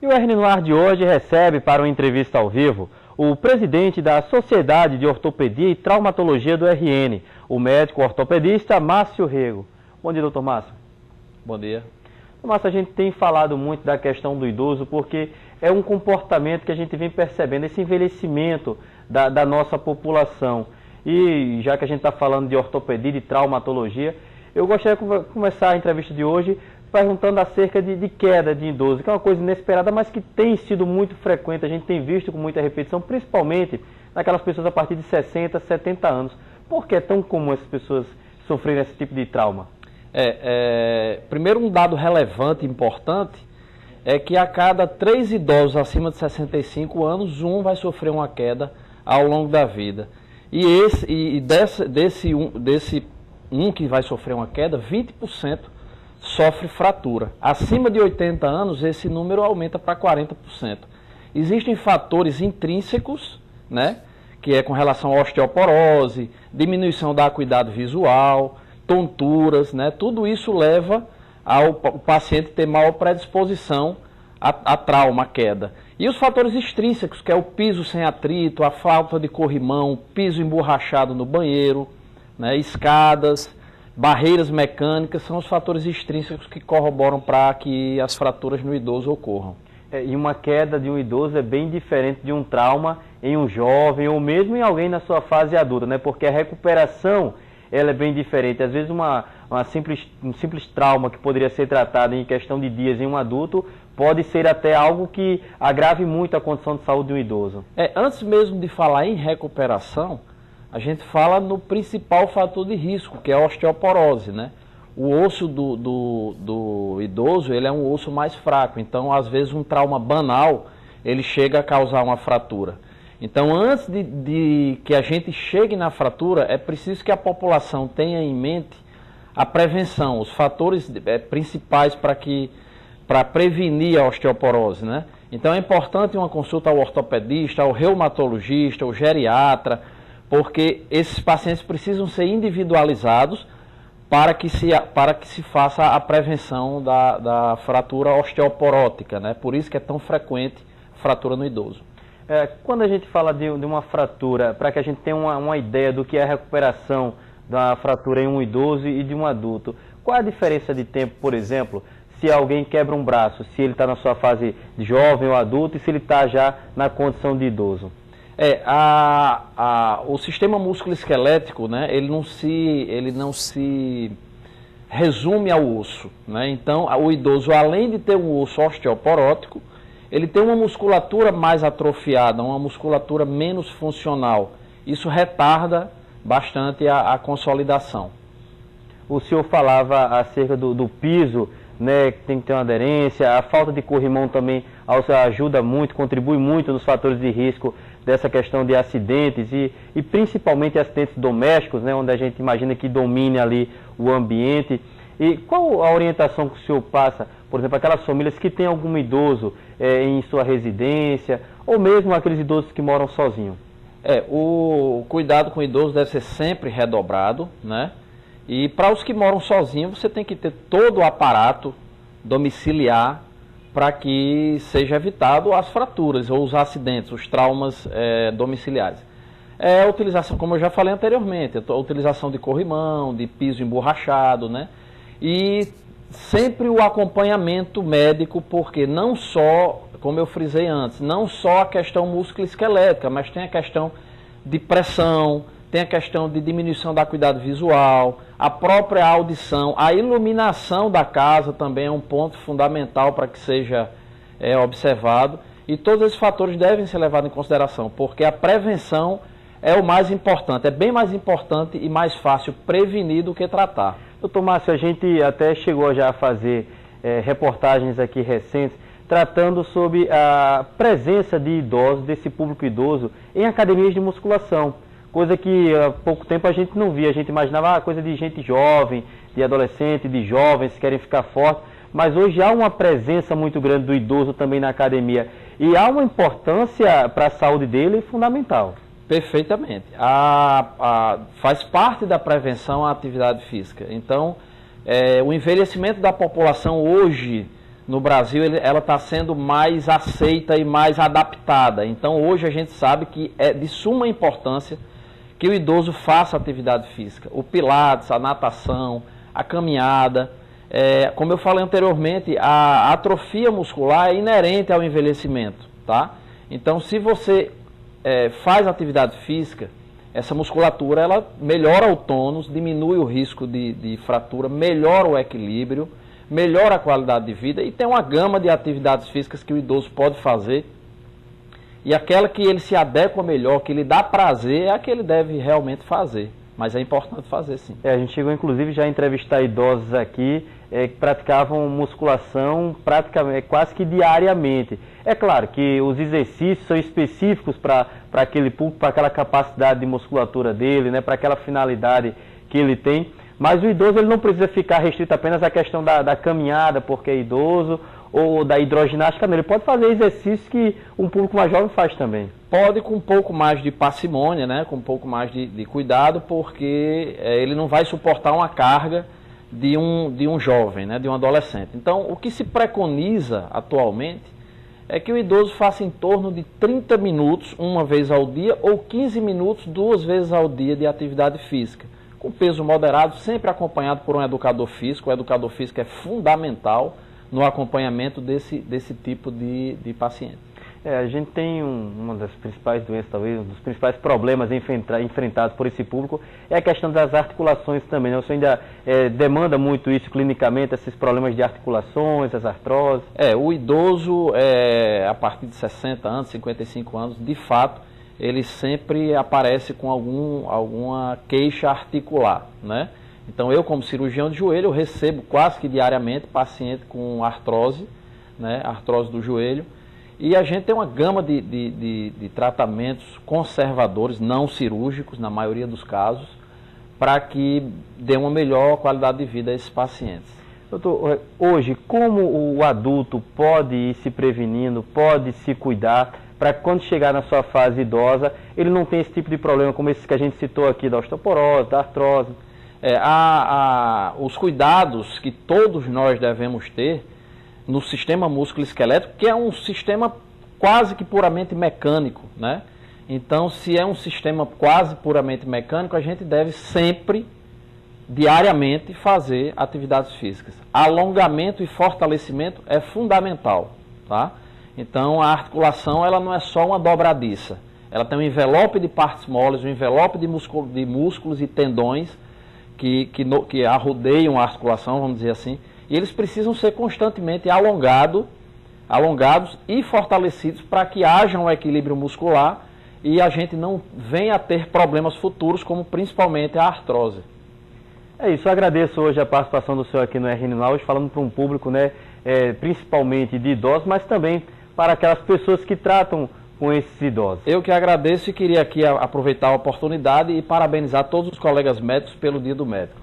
E o RN no Ar de hoje recebe para uma entrevista ao vivo o presidente da Sociedade de Ortopedia e Traumatologia do RN, o médico ortopedista Márcio Rego. Bom dia, doutor Márcio. Bom dia. Márcio, a gente tem falado muito da questão do idoso porque é um comportamento que a gente vem percebendo, esse envelhecimento da nossa população. E já que a gente está falando de ortopedia e de traumatologia, eu gostaria de começar a entrevista de hoje perguntando acerca de queda de idoso, que é uma coisa inesperada, mas que tem sido muito frequente, a gente tem visto com muita repetição, principalmente naquelas pessoas a partir de 60, 70 anos. Por que é tão comum essas pessoas sofrerem esse tipo de trauma? Primeiro, um dado relevante e importante é que a cada 3 idosos acima de 65 anos, um vai sofrer uma queda ao longo da vida. E desse um que vai sofrer uma queda, 20% sofre fratura. Acima de 80 anos, esse número aumenta para 40%. Existem fatores intrínsecos, né, que é com relação à osteoporose, diminuição da acuidade visual, tonturas, né, tudo isso leva ao paciente ter maior predisposição a trauma, a queda. E os fatores extrínsecos, que é o piso sem atrito, a falta de corrimão, piso emborrachado no banheiro, né, escadas, barreiras mecânicas, são os fatores extrínsecos que corroboram para que as fraturas no idoso ocorram. E uma queda de um idoso é bem diferente de um trauma em um jovem ou mesmo em alguém na sua fase adulta, né? Porque a recuperação ela é bem diferente. Às vezes um simples trauma que poderia ser tratado em questão de dias em um adulto pode ser até algo que agrave muito a condição de saúde de um idoso. Antes mesmo de falar em recuperação, a gente fala no principal fator de risco, que é a osteoporose, né? O osso do idoso, ele é um osso mais fraco, então às vezes um trauma banal, ele chega a causar uma fratura. Então antes de que a gente chegue na fratura, é preciso que a população tenha em mente a prevenção, os fatores principais para prevenir a osteoporose, né? Então é importante uma consulta ao ortopedista, ao reumatologista, ao geriatra, porque esses pacientes precisam ser individualizados para que se faça a prevenção da fratura osteoporótica, né? Por isso que é tão frequente fratura no idoso. Quando a gente fala de uma fratura, para que a gente tenha uma ideia do que é a recuperação da fratura em um idoso e de um adulto, qual a diferença de tempo, por exemplo, se alguém quebra um braço, se ele está na sua fase de jovem ou adulto e se ele está já na condição de idoso? O sistema musculoesquelético, né, ele não se resume ao osso, né? Então, o idoso, além de ter um osso osteoporótico, ele tem uma musculatura mais atrofiada, uma musculatura menos funcional. Isso retarda bastante a consolidação. O senhor falava acerca do piso, né, que tem que ter uma aderência, a falta de corrimão também ajuda muito, contribui muito nos fatores de risco dessa questão de acidentes e principalmente acidentes domésticos, né, onde a gente imagina que domine ali o ambiente. E qual a orientação que o senhor passa, por exemplo, aquelas famílias que têm algum idoso em sua residência, ou mesmo aqueles idosos que moram sozinhos? O cuidado com o idoso deve ser sempre redobrado, né? E para os que moram sozinhos, você tem que ter todo o aparato domiciliar para que seja evitado as fraturas ou os acidentes, os traumas domiciliares. A utilização, como eu já falei anteriormente, a utilização de corrimão, de piso emborrachado, né? E sempre o acompanhamento médico, porque não só, como eu frisei antes, não só a questão musculoesquelética, mas tem a questão de pressão, tem a questão de diminuição da acuidade visual, a própria audição, a iluminação da casa também é um ponto fundamental para que seja observado. E todos esses fatores devem ser levados em consideração, porque a prevenção é o mais importante, é bem mais importante e mais fácil prevenir do que tratar. Doutor Márcio, a gente até chegou já a fazer reportagens aqui recentes, tratando sobre a presença de idosos, desse público idoso, em academias de musculação. Coisa que há pouco tempo a gente não via, a gente imaginava coisa de gente jovem, de adolescente, de jovens que querem ficar fortes, mas hoje há uma presença muito grande do idoso também na academia e há uma importância para a saúde dele fundamental. Perfeitamente. Faz parte da prevenção a atividade física. Então, o envelhecimento da população hoje no Brasil ela está sendo mais aceita e mais adaptada. Então hoje a gente sabe que é de suma importância que o idoso faça atividade física. O pilates, a natação, a caminhada. Como eu falei anteriormente, a atrofia muscular é inerente ao envelhecimento, tá? Então se você faz atividade física, essa musculatura ela melhora o tônus, diminui o risco de fratura, melhora o equilíbrio, melhora a qualidade de vida e tem uma gama de atividades físicas que o idoso pode fazer. E aquela que ele se adequa melhor, que lhe dá prazer, é a que ele deve realmente fazer. Mas é importante fazer, sim. A gente chegou, inclusive, já a entrevistar idosos aqui que praticavam musculação praticamente, quase que diariamente. É claro que os exercícios são específicos para aquele público, para aquela capacidade de musculatura dele, né, para aquela finalidade que ele tem. Mas o idoso ele não precisa ficar restrito apenas à questão da caminhada, porque é idoso, ou da hidroginástica, não. Ele pode fazer exercícios que um público mais jovem faz também. Pode com um pouco mais de parcimônia, né? Com um pouco mais de cuidado, porque ele não vai suportar uma carga de um jovem, né? De um adolescente. Então, o que se preconiza atualmente é que o idoso faça em torno de 30 minutos, uma vez ao dia, ou 15 minutos, 2 vezes ao dia de atividade física. Com peso moderado, sempre acompanhado por um educador físico. O educador físico é fundamental no acompanhamento desse tipo de paciente. A gente tem uma das principais doenças, talvez, um dos principais problemas enfrentados por esse público é a questão das articulações também, né? O senhor ainda demanda muito isso clinicamente, esses problemas de articulações, as artroses? O idoso, a partir de 60 anos, 55 anos, de fato, ele sempre aparece com alguma queixa articular, né? Então, eu como cirurgião de joelho, eu recebo quase que diariamente paciente com artrose, né? Artrose do joelho. E a gente tem uma gama de tratamentos conservadores, não cirúrgicos, na maioria dos casos, para que dê uma melhor qualidade de vida a esses pacientes. Doutor, hoje, como o adulto pode ir se prevenindo, pode se cuidar, para que quando chegar na sua fase idosa, ele não tenha esse tipo de problema, como esses que a gente citou aqui, da osteoporose, da artrose? Os cuidados que todos nós devemos ter no sistema músculo-esquelético, que é um sistema quase que puramente mecânico, né? Então, se é um sistema quase puramente mecânico, a gente deve sempre, diariamente, fazer atividades físicas. Alongamento e fortalecimento é fundamental, tá? Então, a articulação ela não é só uma dobradiça. Ela tem um envelope de partes moles, um envelope de músculos e tendões que arrodeiam a articulação, vamos dizer assim, e eles precisam ser constantemente alongados e fortalecidos para que haja um equilíbrio muscular e a gente não venha a ter problemas futuros, como principalmente a artrose. É isso, eu agradeço hoje a participação do senhor aqui no RN Lounge, falando para um público, né, principalmente de idosos, mas também para aquelas pessoas que tratam com esses idosos. Eu que agradeço e queria aqui aproveitar a oportunidade e parabenizar todos os colegas médicos pelo Dia do Médico.